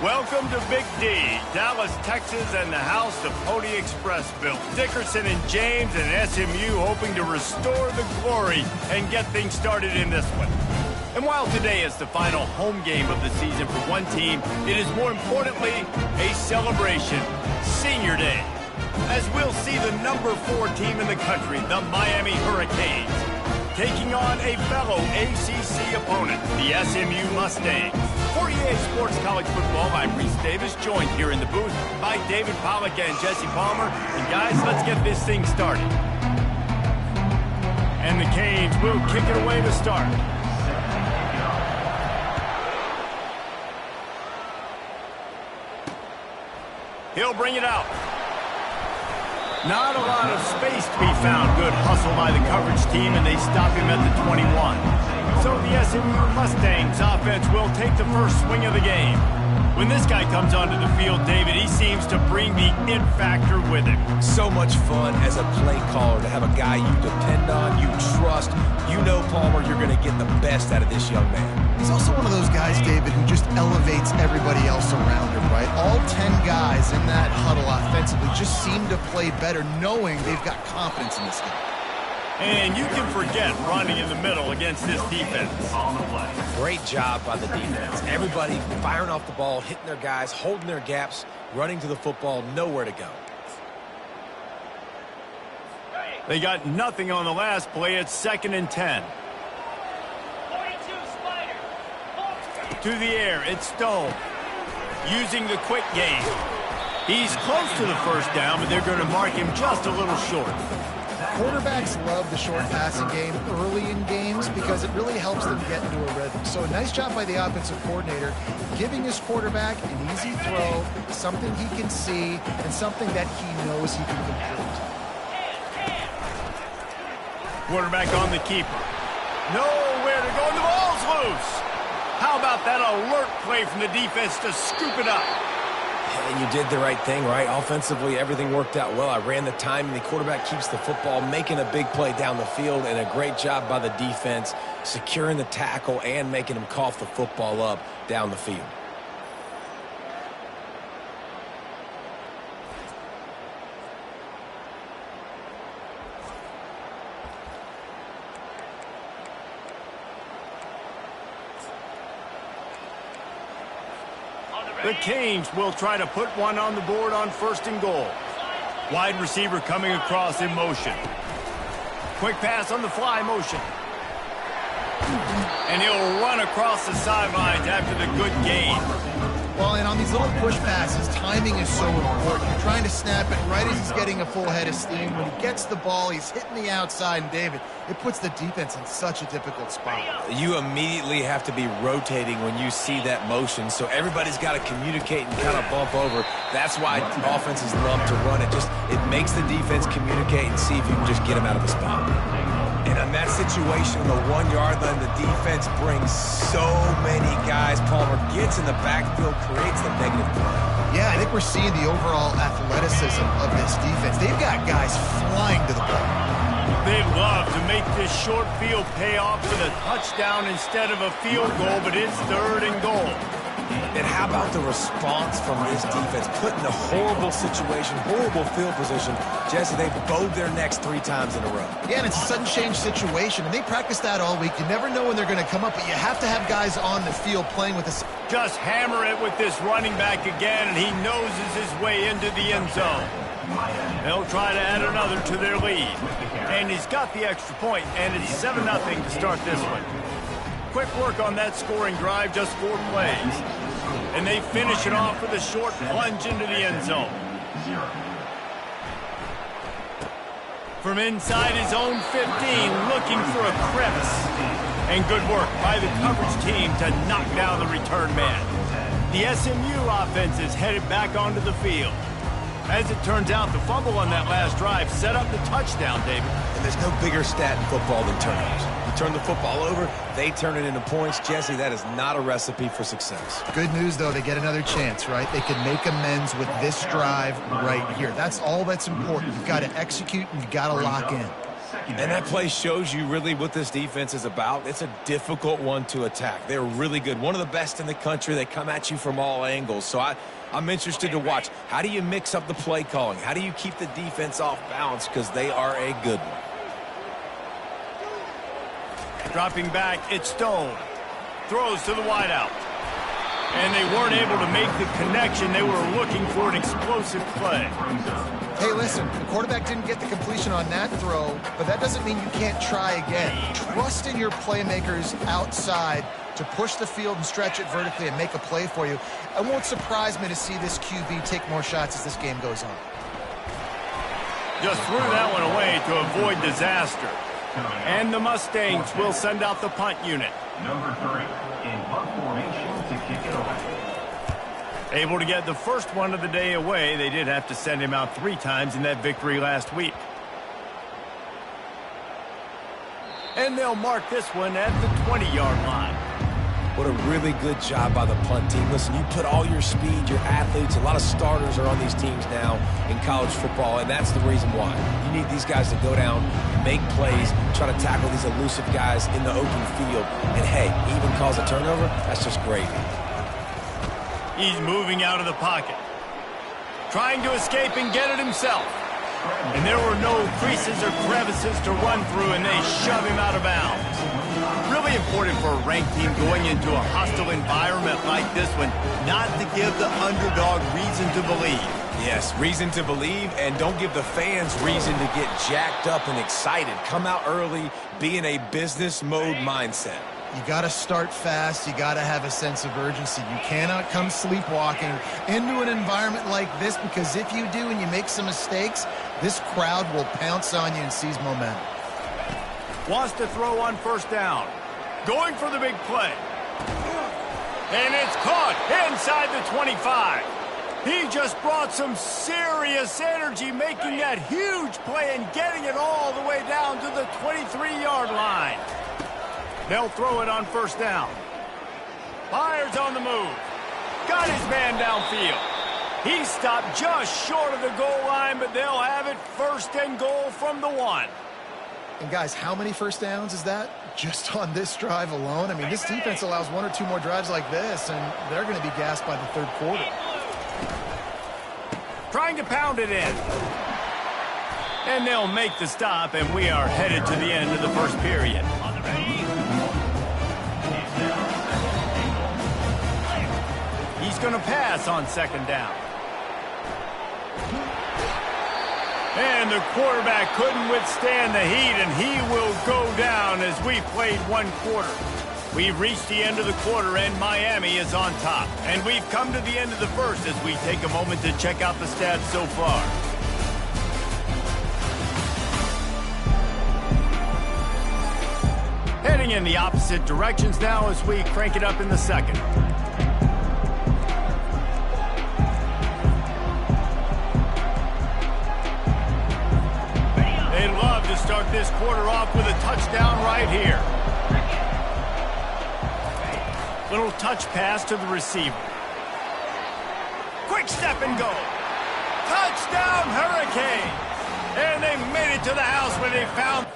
Welcome to Big D, Dallas, Texas, and the house the Pony Express built. Dickerson and James and SMU hoping to restore the glory and get things started in this one. And while today is the final home game of the season for one team, it is more importantly a celebration, Senior Day, as we'll see the number 4 team in the country, the Miami Hurricanes, taking on a fellow ACC opponent, the SMU Mustangs. For EA Sports College Football, I'm Reese Davis, joined here in the booth by David Pollack and Jesse Palmer. And guys, let's get this thing started. And the Canes will kick it away to start. He'll bring it out. Not a lot of space to be found. Good hustle by the coverage team, and they stop him at the 21. So the SMU Mustangs offense will take the first swing of the game. When this guy comes onto the field, David, he seems to bring the it factor with him. So much fun as a play caller to have a guy you depend on, you trust. You know, Palmer, you're going to get the best out of this young man. He's also one of those guys, David, who just elevates everybody else around him, right? All 10 guys in that huddle offensively just seem to play better knowing they've got confidence in this game. And you can forget running in the middle against this defense. Great job by the defense. Everybody firing off the ball, hitting their guys, holding their gaps, running to the football, nowhere to go. They got nothing on the last play. It's 2nd and 10. To the air, it's Stone. Using the quick game. He's close to the first down, but they're going to mark him just a little short. Quarterbacks love the short passing game early in games because it really helps them get into a rhythm. So a nice job by the offensive coordinator giving his quarterback an easy throw, something he can see, and something that he knows he can complete. Quarterback on the keeper. Nowhere to go, and the ball's loose. How about that alert play from the defense to scoop it up? And you did the right thing, right? Offensively, everything worked out well. I ran the time, and the quarterback keeps the football, making a big play down the field, and a great job by the defense, securing the tackle and making him cough the football up down the field. The Canes will try to put one on the board on 1st and goal. Wide receiver coming across in motion. Quick pass on the fly motion. And he'll run across the sidelines after the good gain. Well, and on these little push passes, timing is so important. You're trying to snap it right as he's getting a full head of steam. When he gets the ball, he's hitting the outside, and David, it puts the defense in such a difficult spot. You immediately have to be rotating when you see that motion, so everybody's got to communicate and kind of bump over. That's why offenses love to run it. It makes the defense communicate and see if you can just get him out of the spot. And on that situation, the 1-yard line, the defense brings so many guys. Palmer gets in the backfield, creates the negative play. Yeah, I think we're seeing the overall athleticism of this defense. They've got guys flying to the ball. They'd love to make this short field pay off with a touchdown instead of a field goal, but it's 3rd and goal. And how about the response from this defense? Put in a horrible situation, horrible field position. Jesse, they've bowed their necks 3 times in a row. Yeah, and it's a sudden change situation, and they practice that all week. You never know when they're going to come up, but you have to have guys on the field playing with this. Just hammer it with this running back again, and he noses his way into the end zone. They'll try to add another to their lead. And he's got the extra point, and it's 7-0 to start this one. Quick work on that scoring drive, just 4 plays. And they finish it off with a short plunge into the end zone. From inside his own 15, looking for a crevice. And good work by the coverage team to knock down the return man. The SMU offense is headed back onto the field. As it turns out, the fumble on that last drive set up the touchdown, David. And there's no bigger stat in football than turnovers. You turn the football over, they turn it into points. Jesse, that is not a recipe for success. Good news, though, they get another chance, right? They can make amends with this drive right here. That's all that's important. You've got to execute and you've got to lock in. And that play shows you really what this defense is about. It's a difficult one to attack. They're really good. One of the best in the country. They come at you from all angles. So I'm interested to watch. How do you mix up the play calling? How do you keep the defense off balance? Because they are a good one. Dropping back, it's Stone. Throws to the wideout. And they weren't able to make the connection. They were looking for an explosive play. Hey, listen, the quarterback didn't get the completion on that throw, but that doesn't mean you can't try again. Trust in your playmakers outside to push the field and stretch it vertically and make a play for you. It won't surprise me to see this QB take more shots as this game goes on. Just threw that one away to avoid disaster. And the Mustangs will send out the punt unit. Number 3 in punt formation to kick it away. Able to get the first one of the day away. They did have to send him out 3 times in that victory last week. And they'll mark this one at the 20-yard line. What a really good job by the punt team. Listen, you put all your speed, your athletes, a lot of starters are on these teams now in college football, and that's the reason why. You need these guys to go down, make plays, try to tackle these elusive guys in the open field. And, hey, even cause a turnover, that's just gravy. He's moving out of the pocket. Trying to escape and get it himself. And there were no creases or crevices to run through, and they shove him out of bounds. Really important for a ranked team going into a hostile environment like this one, not to give the underdog reason to believe. Yes, reason to believe, and don't give the fans reason to get jacked up and excited. Come out early, be in a business mode mindset. You got to start fast. You got to have a sense of urgency. You cannot come sleepwalking into an environment like this, because if you do and you make some mistakes, this crowd will pounce on you and seize momentum. Wants to throw on first down. Going for the big play. And it's caught inside the 25. He just brought some serious energy making that huge play and getting it all the way down to the 23-yard line. They'll throw it on first down. Byers on the move. Got his man downfield. He stopped just short of the goal line, but they'll have it first and goal from the 1. And, guys, how many first downs is that just on this drive alone? I mean, this defense allows 1 or 2 more drives like this, and they're going to be gassed by the third quarter. Trying to pound it in. And they'll make the stop, and we are headed to the end of the first period. He's going to pass on second down. And the quarterback couldn't withstand the heat, and he will go down as we played 1 quarter. We've reached the end of the quarter, and Miami is on top. And we've come to the end of the first as we take a moment to check out the stats so far. Heading in the opposite directions now as we crank it up in the second. They'd love to start this quarter off with a touchdown right here. Little touch pass to the receiver. Quick step and go. Touchdown, Hurricanes! And they made it to the house where they found...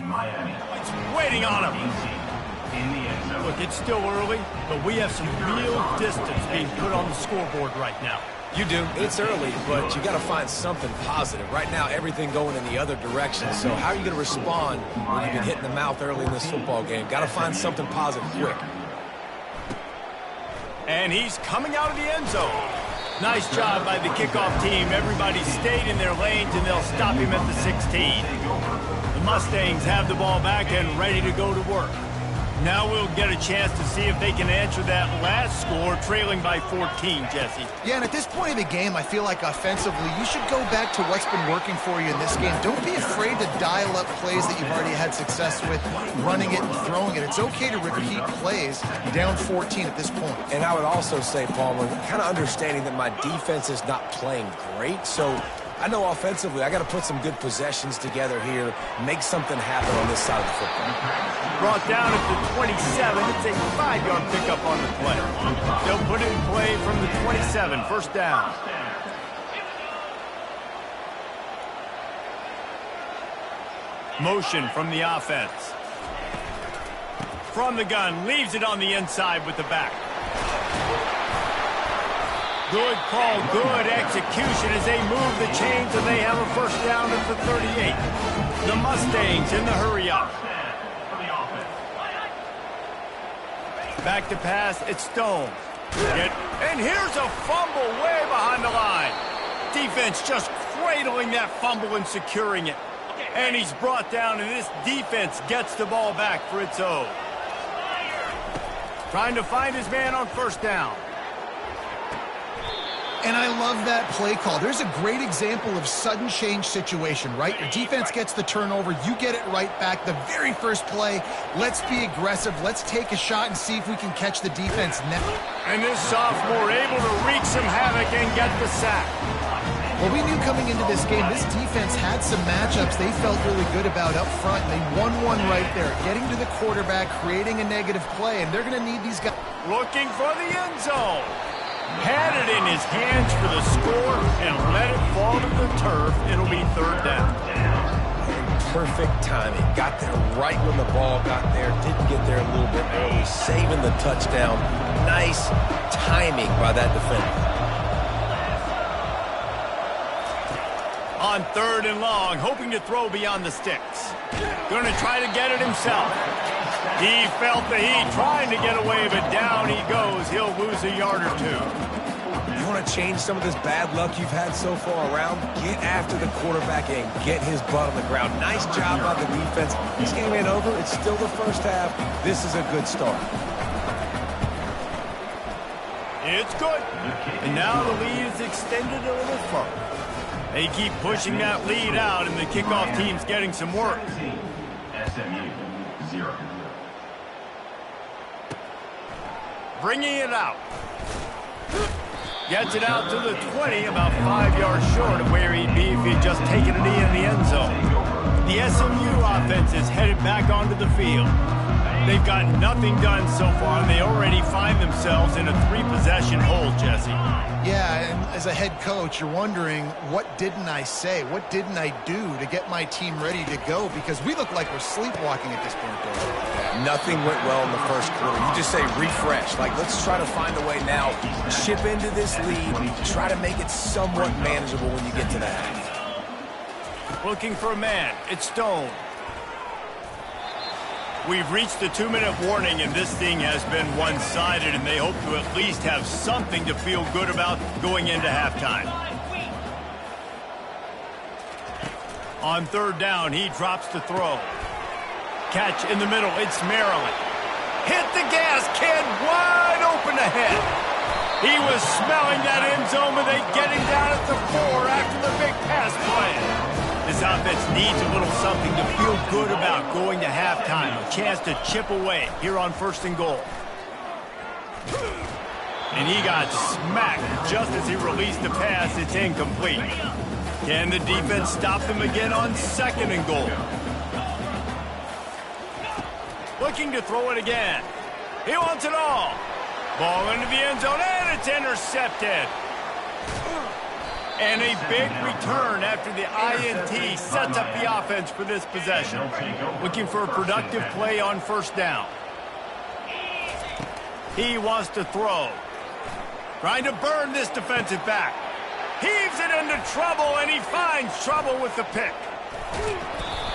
Miami. It's waiting on him. Look, it's still early, but we have some real distance being put on the scoreboard right now. You do. It's early, but you got to find something positive. Right now, everything going in the other direction. So how are you going to respond when you've been hit in the mouth early in this football game? Got to find something positive quick. And he's coming out of the end zone. Nice job by the kickoff team. Everybody stayed in their lanes, and they'll stop him at the 16. The Mustangs have the ball back and ready to go to work. Now we'll get a chance to see if they can answer that last score, trailing by 14, Jesse. Yeah, and at this point in the game, I feel like offensively, you should go back to what's been working for you in this game. Don't be afraid to dial up plays that you've already had success with, running it and throwing it. It's okay to repeat plays down 14 at this point. And I would also say, Palmer, kind of understanding that my defense is not playing great, so I know offensively I got to put some good possessions together here, make something happen on this side of the football. Brought down at the 27. It's a 5-yard pickup on the play. They'll put it in play from the 27. First down. Motion from the offense. From the gun, leaves it on the inside with the back. Good call, good execution as they move the chains, and they have a first down at the 38. The Mustangs in the hurry-up. Back to pass, it's Stone. And here's a fumble way behind the line. Defense just cradling that fumble and securing it. And he's brought down, and this defense gets the ball back for its own. Trying to find his man on first down. And I love that play call. There's a great example of sudden change situation, right? Your defense gets the turnover. You get it right back. The very first play, let's be aggressive. Let's take a shot and see if we can catch the defense now. And this sophomore able to wreak some havoc and get the sack. Well, we knew coming into this game, this defense had some matchups they felt really good about up front. They won one right there, getting to the quarterback, creating a negative play, and they're going to need these guys. Looking for the end zone. Had it in his hands for the score and let it fall to the turf. It'll be third down. Perfect timing. Got there right when the ball got there. Didn't get there a little bit early. Saving the touchdown. Nice timing by that defender. On third and long, hoping to throw beyond the sticks. Going to try to get it himself. He felt the heat, trying to get away, but down he goes. He'll lose a yard or two. You want to change some of this bad luck you've had so far around? Get after the quarterback and get his butt on the ground. Nice job by the defense. This game ain't over. It's still the first half. This is a good start. It's good. And now the lead is extended a little further. They keep pushing that lead out, and the kickoff team's getting some work. SMU 0. Bringing it out. Gets it out to the 20, about 5 yards short of where he'd be if he'd just taken a knee in the end zone. The SMU offense is headed back onto the field. They've got nothing done so far, and they already find themselves in a 3-possession hole, Jesse. Yeah, and as a head coach, you're wondering, what didn't I say? What didn't I do to get my team ready to go? Because we look like we're sleepwalking at this point, though. Nothing went well in the first quarter. You just say refresh. Like, let's try to find a way now. Chip into this lead. Try to make it somewhat manageable when you get to the half. Looking for a man. It's Stone. We've reached the 2-minute warning, and this thing has been one-sided, and they hope to at least have something to feel good about going into halftime. On third down, he drops the throw. Catch in the middle, it's Maryland. Hit the gas, kid, wide open ahead. He was smelling that end zone, but they get him down at the 4 after the big pass play. This offense needs a little something to feel good about going to halftime. A chance to chip away here on first and goal. And he got smacked just as he released the pass. It's incomplete. Can the defense stop them again on second and goal? Looking to throw it again. He wants it all. Ball into the end zone, and it's intercepted. And a big return after the INT sets up the offense for this possession. Looking for a productive play on first down. He wants to throw. Trying to burn this defensive back. Heaves it into trouble, and he finds trouble with the pick.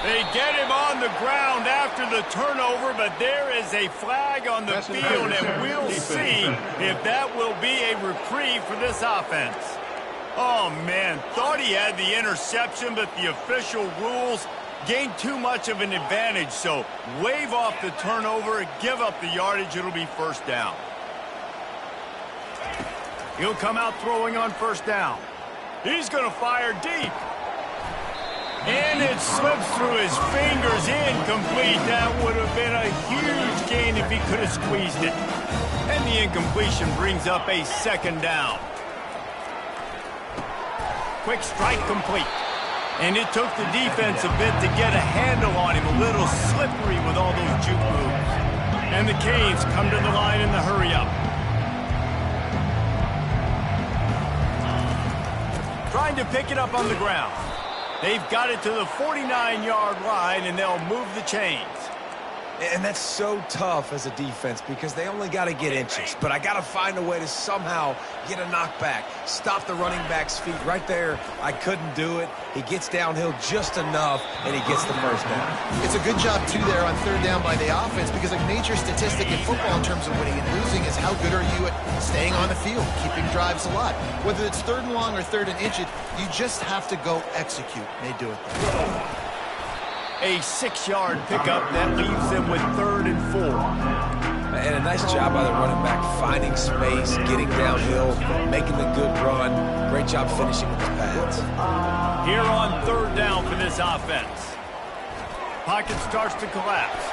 They get him on the ground after the turnover, but there is a flag on the field, and we'll see if that will be a reprieve for this offense. Oh, man, thought he had the interception, but the official rules gained too much of an advantage, so wave off the turnover, give up the yardage, it'll be first down. He'll come out throwing on first down. He's going to fire deep. And it slips through his fingers, incomplete. That would have been a huge gain if he could have squeezed it. And the incompletion brings up a second down. Quick strike complete. And it took the defense a bit to get a handle on him, a little slippery with all those juke moves. And the Canes come to the line in the hurry-up. Trying to pick it up on the ground. They've got it to the 49-yard line, and they'll move the chains. And that's so tough as a defense because they only got to get inches. But I got to find a way to somehow get a knockback, stop the running back's feet. Right there, I couldn't do it. He gets downhill just enough, and he gets the first down. It's a good job, too, there on third down by the offense because a major statistic in football in terms of winning and losing is how good are you at staying on the field, keeping drives alive. Whether it's third and long or third and inches, you just have to go execute. They do it. A 6-yard pickup that leaves them with 3rd and 4. And a nice job by the running back finding space, getting downhill, making the good run. Great job finishing with his pads. Here on third down for this offense. Pocket starts to collapse.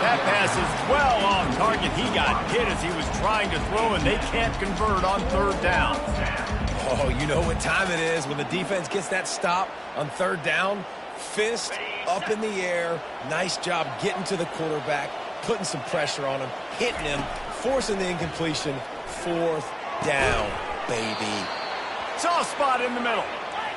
That pass is well off target. He got hit as he was trying to throw, and they can't convert on third down. Oh, you know what time it is when the defense gets that stop on third down. Fist up in the air. Nice job getting to the quarterback, putting some pressure on him, hitting him, forcing the incompletion. 4th down, baby. Soft spot in the middle.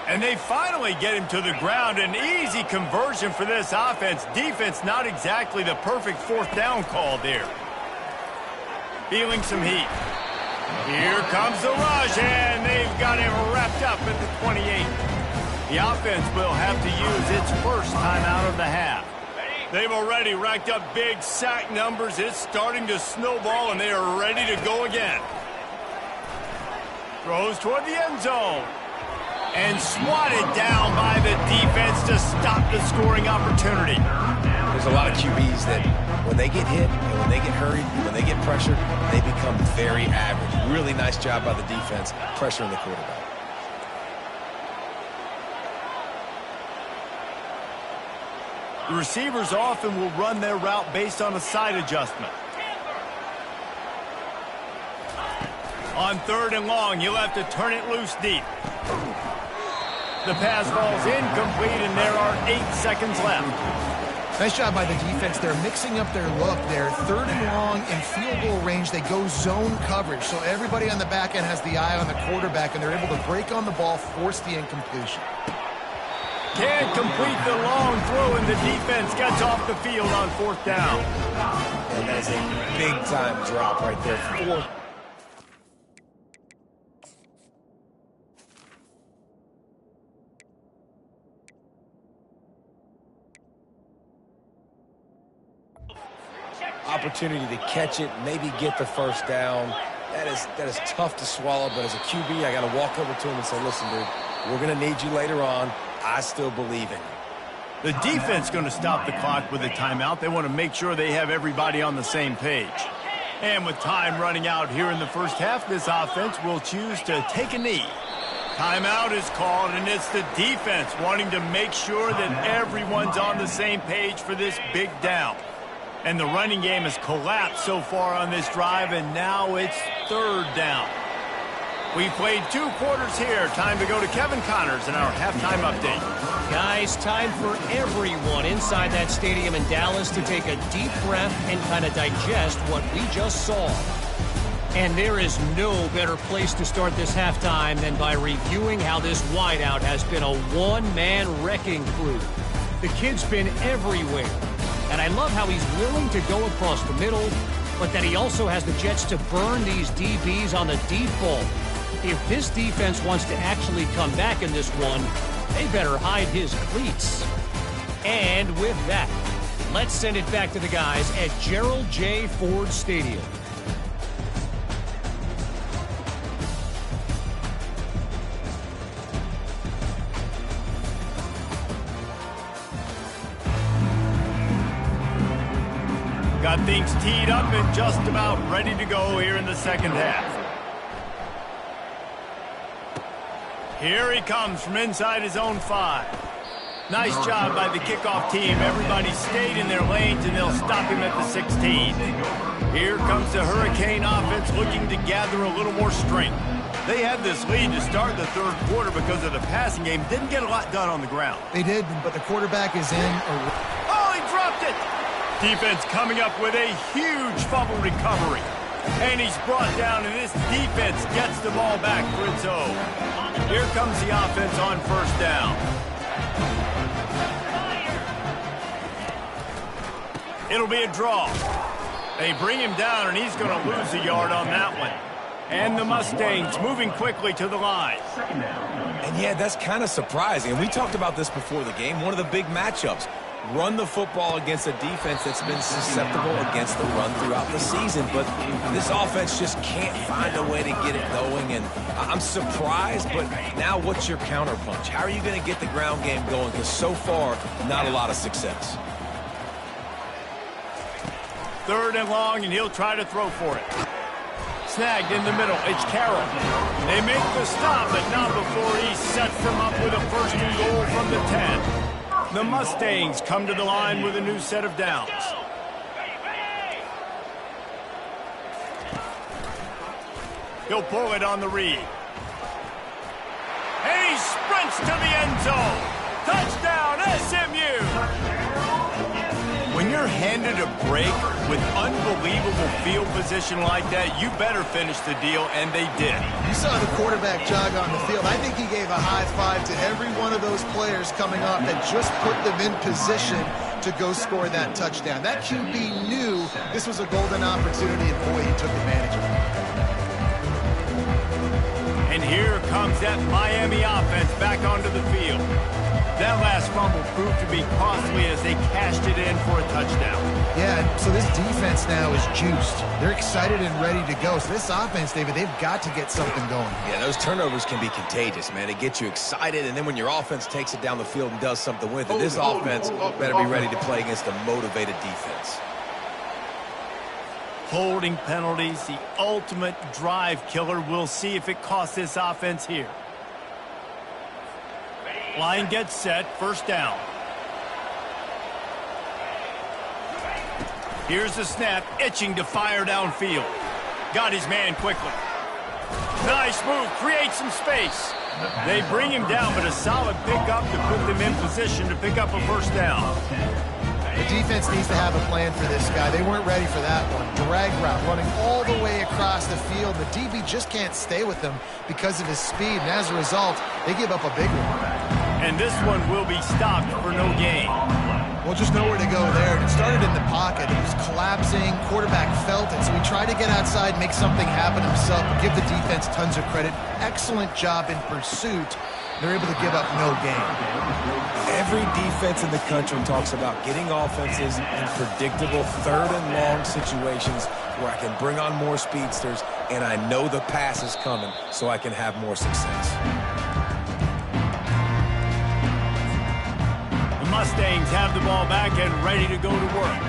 And they finally get him to the ground. An easy conversion for this offense. Defense not exactly the perfect 4th down call there. Feeling some heat. Here comes the rush, and they've got him wrapped up at the 28. The offense will have to use its first timeout of the half. They've already racked up big sack numbers. It's starting to snowball, and they are ready to go again. Throws toward the end zone. And swatted down by the defense to stop the scoring opportunity. There's a lot of QBs that when they get hit and when they get hurried, when they get pressured, they become very average. Really nice job by the defense pressuring the quarterback. The receivers often will run their route based on a side adjustment. On third and long, you'll have to turn it loose deep. The pass falls incomplete, and there are 8 seconds left. Nice job by the defense. They're mixing up their look there. Third and long in field goal range. They go zone coverage. So everybody on the back end has the eye on the quarterback, and they're able to break on the ball, force the incompletion. Can't complete the long throw, and the defense gets off the field on 4th down. And that is a big-time drop right there. 4th. Opportunity to catch it, maybe get the first down. That is tough to swallow, but as a QB, I got to walk over to him and say, listen, dude, we're going to need you later on. I still believe in you. The defense going to stop the clock with a timeout. They want to make sure they have everybody on the same page. And with time running out here in the first half, this offense will choose to take a knee. Timeout is called, and it's the defense wanting to make sure that everyone's on the same page for this big down. And the running game has collapsed so far on this drive, and now it's 3rd down. We played 2 quarters here. Time to go to Kevin Connors in our halftime update. Guys, time for everyone inside that stadium in Dallas to take a deep breath and kind of digest what we just saw. And there is no better place to start this halftime than by reviewing how this wideout has been a one-man wrecking crew. The kid's been everywhere. And I love how he's willing to go across the middle, but that he also has the jets to burn these DBs on the deep ball. If this defense wants to actually come back in this one, they better hide his cleats. And And with that, let's send it back to the guys at Gerald J. Ford Stadium. Got things teed up and just about ready to go here in the second half. Here he comes from inside his own 5. Nice job by the kickoff team. Everybody stayed in their lanes, and they'll stop him at the 16. Here comes the Hurricane offense looking to gather a little more strength. They had this lead to start the third quarter because of the passing game. Didn't get a lot done on the ground. They did, but the quarterback is in. Oh, he dropped it! Defense coming up with a huge fumble recovery. And he's brought down, and this defense gets the ball back for its own. Here comes the offense on first down. It'll be a draw. They bring him down, and he's going to lose a yard on that one. And the Mustangs moving quickly to the line. And yeah, that's kind of surprising. And we talked about this before the game. One of the big matchups. Run the football against a defense that's been susceptible against the run throughout the season. But this offense just can't find a way to get it going. And I'm surprised, but now what's your counterpunch? How are you going to get the ground game going? Because so far, not a lot of success. 3rd and long, and he'll try to throw for it. Snagged in the middle. It's Carroll. They make the stop, but not before he sets them up with a 1st and goal from the 10. The Mustangs come to the line with a new set of downs. He'll pull it on the read. And he sprints to the end zone. Touchdown, SMU! When you're handed a break with unbelievable field position like that, you better finish the deal, and they did. You saw the quarterback jog on the field. I think he gave a high five to every one of those players coming off that just put them in position to go score that touchdown. That QB knew this was a golden opportunity, and boy, he took advantage of it. And here comes that Miami offense back onto the field. That last fumble proved to be costly as they cashed it in for a touchdown. Yeah, so this defense now is juiced. They're excited and ready to go. So this offense, David, they've got to get something going. Yeah, those turnovers can be contagious, man. It gets you excited, and then when your offense takes it down the field and does something with it, this offense better be ready to play against a motivated defense. Holding penalties, the ultimate drive killer. We'll see if it costs this offense here. Line gets set, 1st down. Here's the snap, itching to fire downfield. Got his man quickly. Nice move, create some space. They bring him down, but a solid pickup to put them in position to pick up a 1st down. The defense needs to have a plan for this guy. They weren't ready for that one. Drag route, running all the way across the field. The DB just can't stay with them because of his speed, and as a result, they give up a big one. And this one will be stopped for no gain. Well, just nowhere to go there. It started in the pocket. It was collapsing. Quarterback felt it, so he tried to get outside, make something happen himself, but give the defense tons of credit. Excellent job in pursuit. They're able to give up no gain. Every defense in the country talks about getting offenses in predictable 3rd and long situations where I can bring on more speedsters and I know the pass is coming so I can have more success. The Mustangs have the ball back and ready to go to work.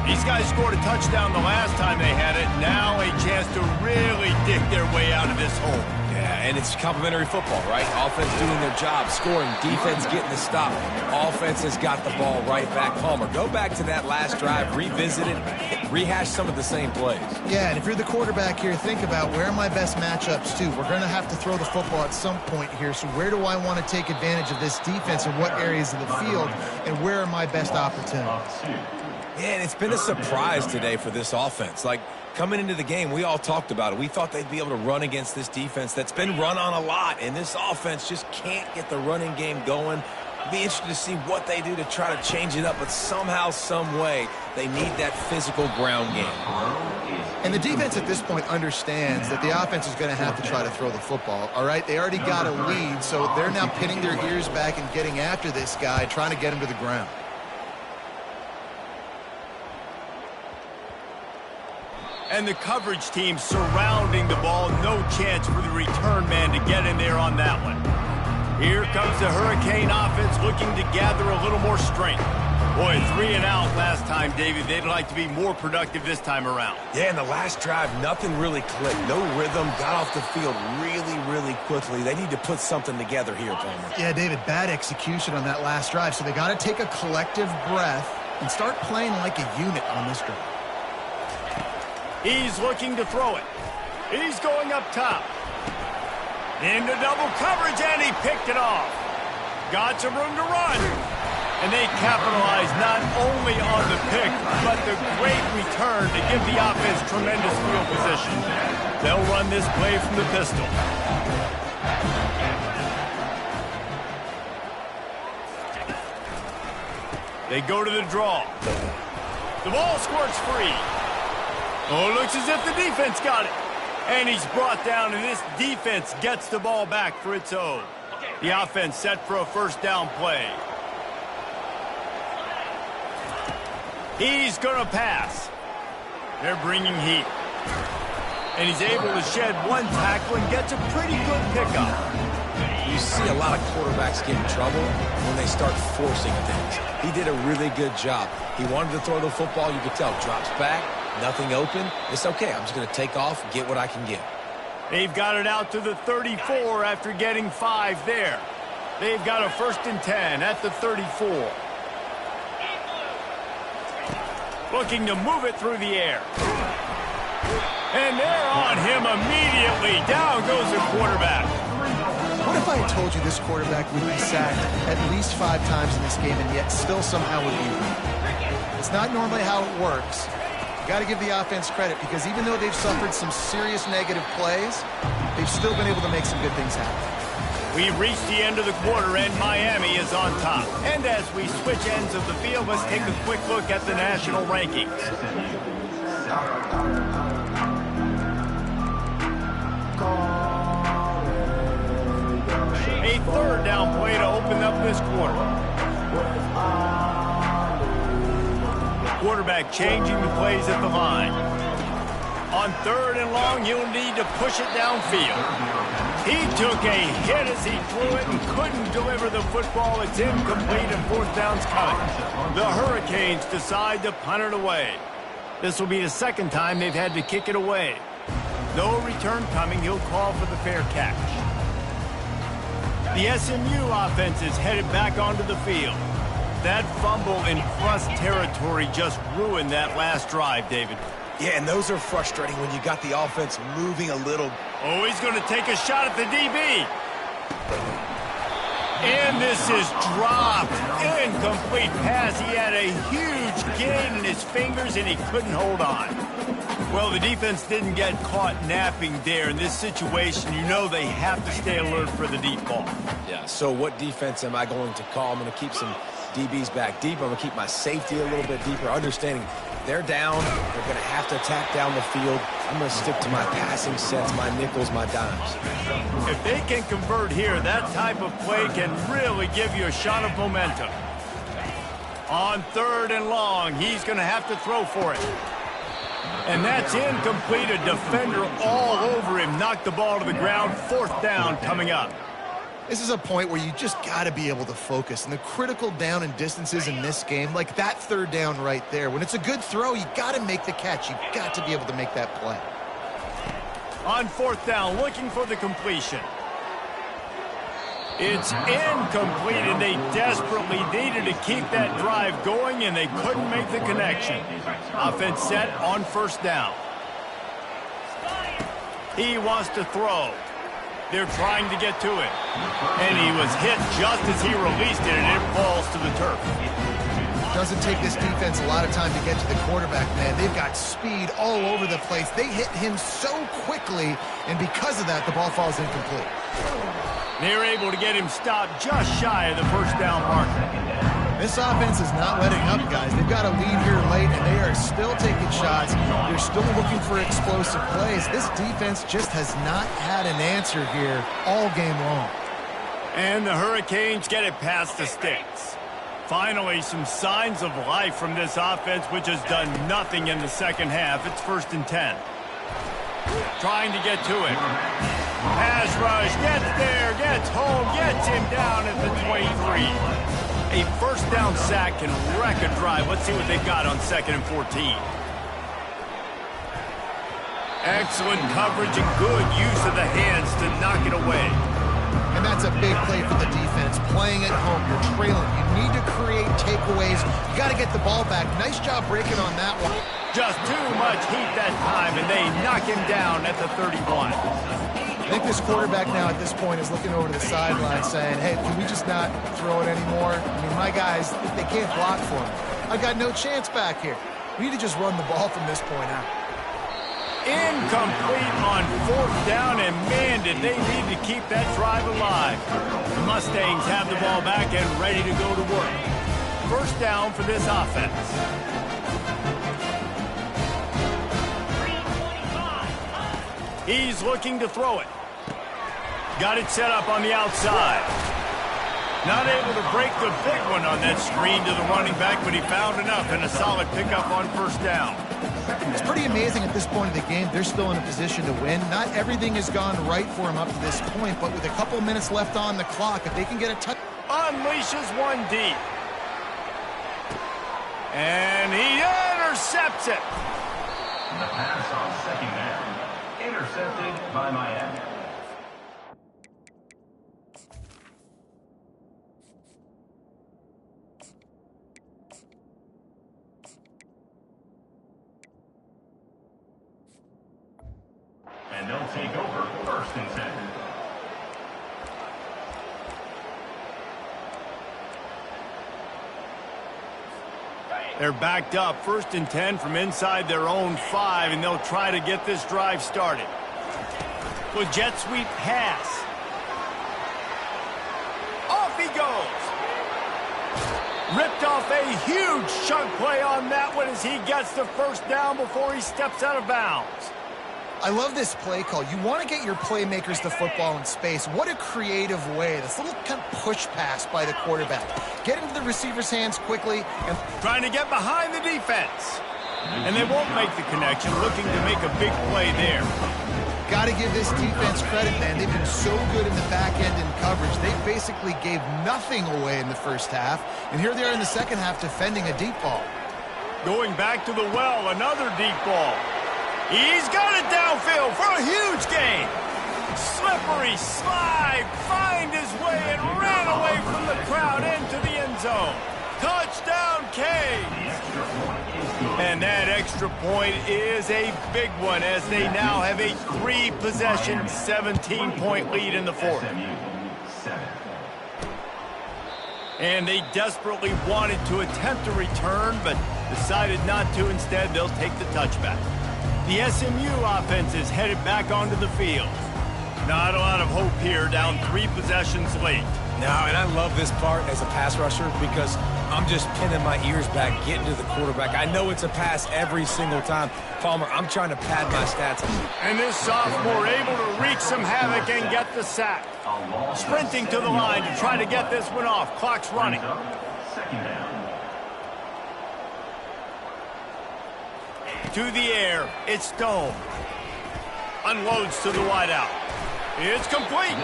These guys scored a touchdown the last time they had it. Now a chance to really dig their way out of this hole. Yeah, and it's complimentary football, right? Offense doing their job, scoring, defense getting the stop. Offense has got the ball right back. Palmer, go back to that last drive, revisit it, rehash some of the same plays. Yeah, and if you're the quarterback here, think about where are my best matchups too. We're going to have to throw the football at some point here, so where do I want to take advantage of this defense and what areas of the field, and where are my best opportunities? Yeah, and it's been a surprise today for this offense. Like, coming into the game, we all talked about it. We thought they'd be able to run against this defense that's been run on a lot, and this offense just can't get the running game going. It'll be interesting to see what they do to try to change it up, but somehow, some way, they need that physical ground game. And the defense at this point understands that the offense is going to have to try to throw the football, all right? They already got a lead, so they're now pinning their ears back and getting after this guy, trying to get him to the ground. And the coverage team surrounding the ball. No chance for the return man to get in there on that one. Here comes the Hurricane offense looking to gather a little more strength. Boy, 3 and out last time, David. They'd like to be more productive this time around. Yeah, in the last drive, nothing really clicked. No rhythm, got off the field really quickly. They need to put something together here, Palmer. Yeah, David, bad execution on that last drive, so they got to take a collective breath and start playing like a unit on this drive. He's looking to throw it. He's going up top. Into double coverage, and he picked it off. Got some room to run. And they capitalize not only on the pick, but the great return to give the offense tremendous field position. They'll run this play from the pistol. They go to the draw. The ball squirts free. Oh, it looks as if the defense got it. And he's brought down, and this defense gets the ball back for its own. The offense set for a first down play. He's going to pass. They're bringing heat. And he's able to shed one tackle and gets a pretty good pickup. You see a lot of quarterbacks get in trouble when they start forcing things. He did a really good job. He wanted to throw the football. You could tell. Drops back. Nothing open. It's okay. I'm just going to take off, get what I can get. They've got it out to the 34 after getting 5 there. They've got a 1st and 10 at the 34. Looking to move it through the air. And they're on him immediately. Down goes the quarterback. What if I had told you this quarterback would be sacked at least 5 times in this game and yet still somehow would be? It's not normally how it works. Got to give the offense credit because even though they've suffered some serious negative plays, they've still been able to make some good things happen. We've reached the end of the quarter, and Miami is on top. And as we switch ends of the field, let's take a quick look at the national rankings. A 3rd down play to open up this quarter. Quarterback changing the plays at the line. On 3rd and long, he'll need to push it downfield. He took a hit as he threw it and couldn't deliver the football. It's incomplete and 4th down's coming. The Hurricanes decide to punt it away. This will be the 2nd time they've had to kick it away. No return coming. He'll call for the fair catch. The SMU offense is headed back onto the field. That fumble in Frost territory just ruined that last drive, David. Yeah, and those are frustrating when you got the offense moving a little. Oh, he's going to take a shot at the DB. And this is dropped. Incomplete pass. He had a huge gain in his fingers, and he couldn't hold on. Well, the defense didn't get caught napping there. In this situation, you know they have to stay alert for the deep ball. Yeah, so what defense am I going to call? I'm going to keep some DBs back deep. I'm going to keep my safety a little bit deeper, understanding they're down. They're going to have to attack down the field. I'm going to stick to my passing sets, my nickels, my dimes. If they can convert here, that type of play can really give you a shot of momentum. On 3rd and long, he's going to have to throw for it. And that's incomplete. A defender all over him. Knocked the ball to the ground. 4th down coming up. This is a point where you just got to be able to focus. And the critical down and distances in this game, like that 3rd down right there, when it's a good throw, you got to make the catch. You've got to be able to make that play. On 4th down, looking for the completion. It's incomplete, and they desperately needed to keep that drive going, and they couldn't make the connection. Offense set on 1st down. He wants to throw. They're trying to get to it. And he was hit just as he released it, and it falls to the turf. Doesn't take this defense a lot of time to get to the quarterback, man. They've got speed all over the place. They hit him so quickly, and because of that, the ball falls incomplete. They're able to get him stopped just shy of the 1st down marker. This offense is not letting up, guys. They've got a lead here late, and they are still taking shots. They're still looking for explosive plays. This defense just has not had an answer here all game long. And the Hurricanes get it past the sticks. Finally, some signs of life from this offense, which has done nothing in the second half. It's 1st and 10. Trying to get to it. Pass rush, gets there, gets home, gets him down at the 23. A first down sack can wreck a drive. Let's see what they've got on 2nd and 14. Excellent coverage and good use of the hands to knock it away. And that's a big play for the defense. Playing at home, you're trailing. You need to create takeaways. You got to get the ball back. Nice job breaking on that one. Just too much heat that time, and they knock him down at the 31. I think this quarterback now at this point is looking over to the sideline saying, hey, can we just not throw it anymore? I mean, my guys, they can't block for me. I got no chance back here. We need to just run the ball from this point out. Incomplete on 4th down, and man, did they need to keep that drive alive. The Mustangs have the ball back and ready to go to work. 1st down for this offense. He's looking to throw it. Got it set up on the outside. Not able to break the big one on that screen to the running back, but he found enough and a solid pickup on 1st down. It's pretty amazing at this point of the game. They're still in a position to win. Not everything has gone right for them up to this point, but with a couple minutes left on the clock, if they can get a touch. Unleashes one deep. And he intercepts it. The pass on 2nd down. Intercepted by Miami. And they'll take over 1st and 10. They're backed up, 1st and 10 from inside their own 5, and they'll try to get this drive started. With jet sweep pass. Off he goes. Ripped off a huge chunk play on that one as he gets the 1st down before he steps out of bounds. I love this play call. You want to get your playmakers the football in space. What a creative way. This little kind of push pass by the quarterback. Get into the receiver's hands quickly. And trying to get behind the defense. And they won't make the connection, looking to make a big play there. Got to give this defense credit, man. They've been so good in the back end in coverage. They basically gave nothing away in the 1st half. And here they are in the 2nd half defending a deep ball. Going back to the well, another deep ball. He's got it downfield for a huge gain. Slippery slide, find his way and ran away from the crowd into the end zone. Touchdown, Canes. And that extra point is a big one as they now have a 3-possession, 17-point lead in the 4th. And they desperately wanted to attempt a return, but decided not to. Instead, they'll take the touchback. The SMU offense is headed back onto the field. Not a lot of hope here, down 3 possessions late. No, and I love this part as a pass rusher because I'm just pinning my ears back, getting to the quarterback. I know it's a pass every single time. Palmer, I'm trying to pad my stats. And this sophomore able to wreak some havoc and get the sack. Sprinting to the line to try to get this one off. Clock's running. 2nd down. To the air, it's Stone. Unloads to the wideout. It's complete.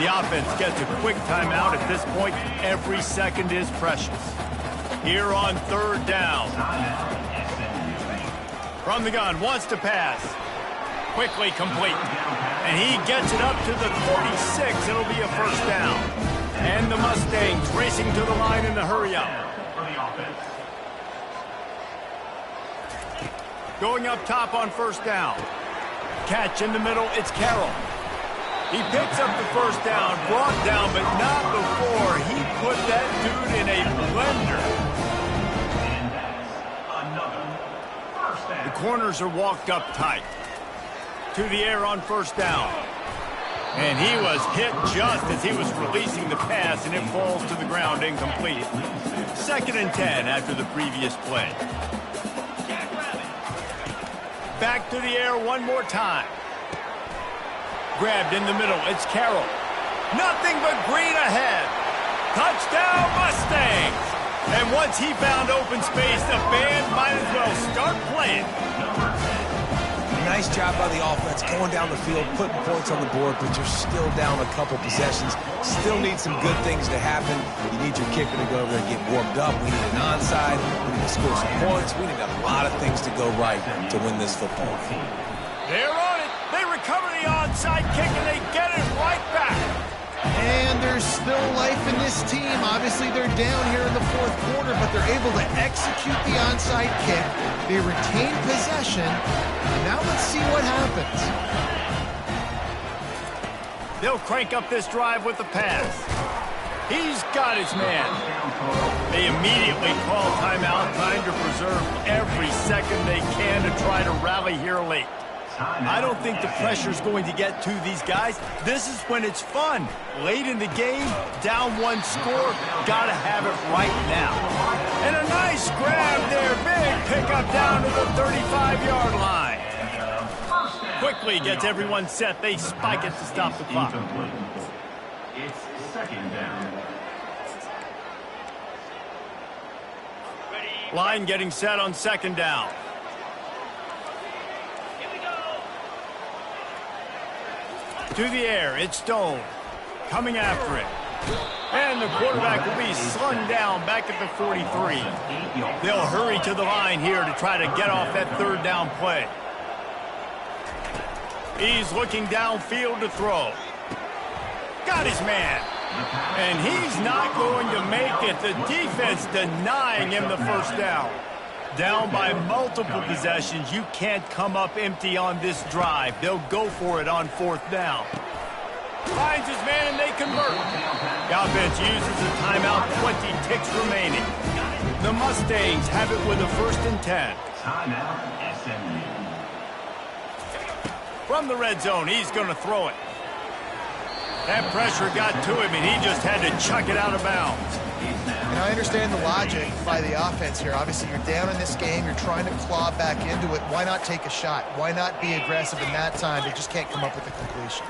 The offense gets a quick timeout. At this point, every second is precious. Here on 3rd down. From the gun, wants to pass. Quickly complete. And he gets it up to the 36. It'll be a 1st down. And the Mustangs racing to the line in the hurry-up. Going up top on 1st down. Catch in the middle, it's Carroll. He picks up the 1st down, brought down, but not before he put that dude in a blender. And that's another 1st down. The corners are walked up tight. To the air on 1st down. And he was hit just as he was releasing the pass, and it falls to the ground incomplete. 2nd and 10 after the previous play. Back to the air one more time. Grabbed in the middle, it's Carroll. Nothing but green ahead. Touchdown, Mustangs! And once he found open space, the band might as well start playing. Nice job by the offense going down the field, putting points on the board, but you're still down a couple possessions. Still need some good things to happen. You need your kicker to go over there and get warmed up. We need an onside. We need to score some points. We need a lot of things to go right to win this football game. They're on it. They recover the onside kick, and they get it right back. And there's still life in this team. Obviously, they're down here in the fourth quarter, but they're able to execute the onside kick. They retain possession. Now let's see what happens. They'll crank up this drive with the pass. He's got his man. They immediately call timeout, trying to preserve every second they can to try to rally here late. I don't think the pressure's going to get to these guys. This is when it's fun. Late in the game, down one score, gotta have it right now. And a nice grab there. Big pickup down to the 35-yard line. Quickly gets everyone set. They spike it to stop the clock. It's second down. Line getting set on second down. To the air, it's Stone. Coming after it. And the quarterback will be slung down back at the 43. They'll hurry to the line here to try to get off that third down play. He's looking downfield to throw. Got his man. And he's not going to make it. The defense denying him the first down. Down by multiple possessions. You can't come up empty on this drive. They'll go for it on fourth down. Finds his man and they convert. The offense uses a timeout, 20 ticks remaining. The Mustangs have it with a 1st and 10. Timeout, SMU. From the red zone, he's going to throw it. That pressure got to him and he just had to chuck it out of bounds. And I understand the logic by the offense here. Obviously, you're down in this game. You're trying to claw back into it. Why not take a shot? Why not be aggressive in that time? They just can't come up with a completion.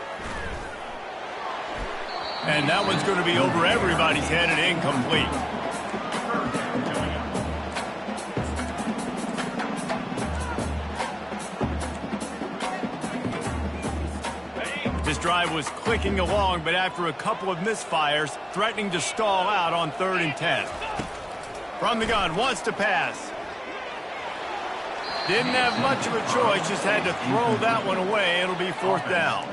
And that one's going to be over everybody's head and incomplete. This drive was clicking along, but after a couple of misfires, threatening to stall out on 3rd and 10. From the gun, wants to pass. Didn't have much of a choice, just had to throw that one away. It'll be 4th down.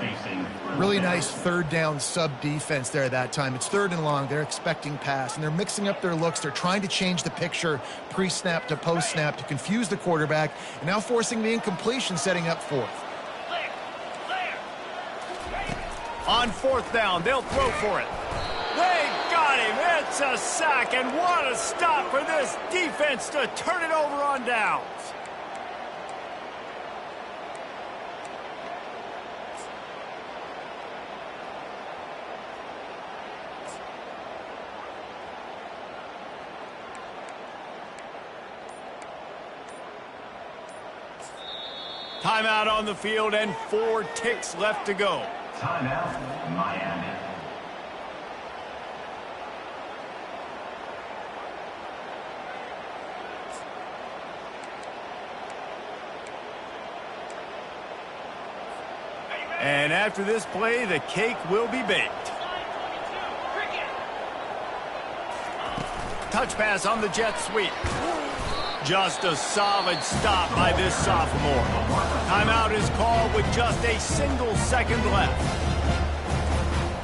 Really nice 3rd down sub-defense there that time. It's 3rd and long. They're expecting pass, and they're mixing up their looks. They're trying to change the picture pre-snap to post-snap to confuse the quarterback, and now forcing the incompletion, setting up 4th. On 4th down, they'll throw for it. They got him. It's a sack, and what a stop for this defense to turn it over on downs. Timeout on the field and 4 ticks left to go. Timeout, Miami. And after this play, the cake will be baked. Touch pass on the jet sweep. Just a solid stop by this sophomore. Timeout is called with just a single second left.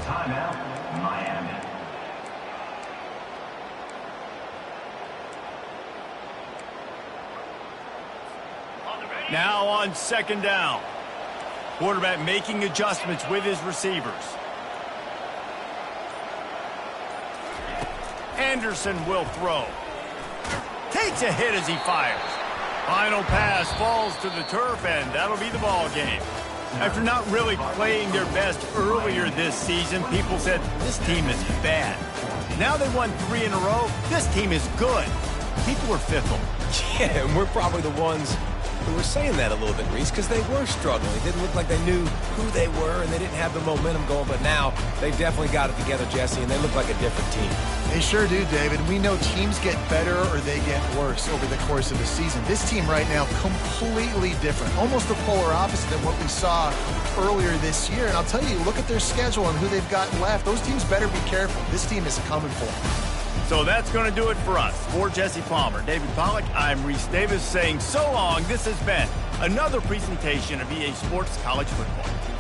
Timeout, Miami. Now on 2nd down. Quarterback making adjustments with his receivers. Anderson will throw. Takes a hit as he fires. Final pass falls to the turf, and that'll be the ball game. After not really playing their best earlier this season, people said, this team is bad. Now they won 3 in a row. This team is good. People are fickle. Yeah, and we're probably the ones who were saying that a little bit, Reese, because they were struggling. It didn't look like they knew who they were, and they didn't have the momentum going. But now they've definitely got it together, Jesse, and they look like a different team. They sure do, David. We know teams get better or they get worse over the course of the season. This team right now, completely different. Almost the polar opposite of what we saw earlier this year. And I'll tell you, look at their schedule and who they've got left. Those teams better be careful. This team is coming for them. So that's going to do it for us. For Jesse Palmer, David Pollack, I'm Reese Davis saying so long. This has been another presentation of EA Sports College Football.